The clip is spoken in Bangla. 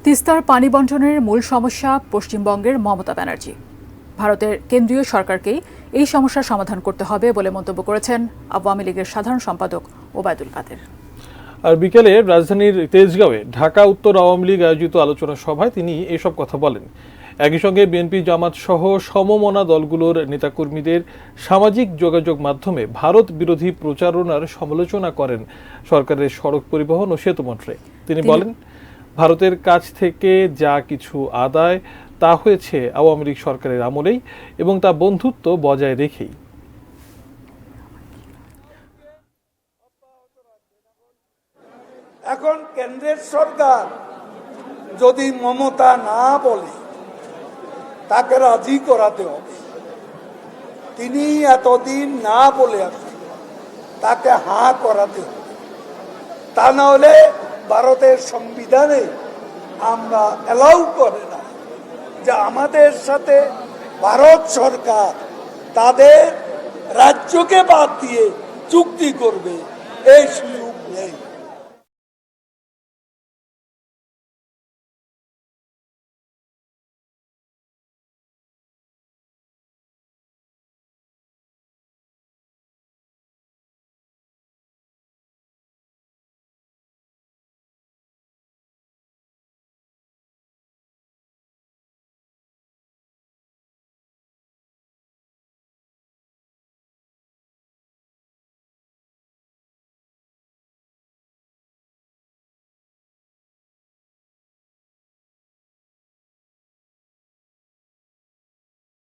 তিস্তার পানি বণ্টনের মূল সমস্যা পশ্চিমবঙ্গের মমতা ব্যানার্জি। ভারতের কেন্দ্রীয় সরকারকেই এই সমস্যার সমাধান করতে হবে বলে মন্তব্য করেছেন আওয়ামী লীগের সাধারণ সম্পাদক ওবায়দুল কাদের। আর বিকেলে রাজধানীর তেজগাঁওয়ে ঢাকা উত্তর আওয়ামী লীগ আয়োজিত আলোচনা সভায় তিনি এসব কথা বলেন। একই সঙ্গে বিএনপি, জামাত সহ সমমনা দলগুলোর নেতাকর্মীদের সামাজিক যোগাযোগ মাধ্যমে ভারত বিরোধী প্রচারণার সমালোচনা করেন সরকারের সড়ক পরিবহন ও সেতু মন্ত্রী। তিনি বলেন, ভারতের কাছ থেকে যা কিছু আদায় তা হয়েছে আওয়ামী লীগ সরকারের আমলেই এবং তা বন্ধুত্ব বজায় রেখেই। এখন কেন্দ্রের সরকার যদি মমতা না বলে তাকে রাজি করাতে হবে। তিনি এতদিন না বলে আসেন, তাকে হাঁ করাতে হবে। তা না হলে ভারতের সংবিধানে আমরা অ্যালাউ করে না যে আমাদের সাথে ভারত সরকার তাদের রাজ্যকে বাদ দিয়ে চুক্তি করবে, এই সুযোগ নেই।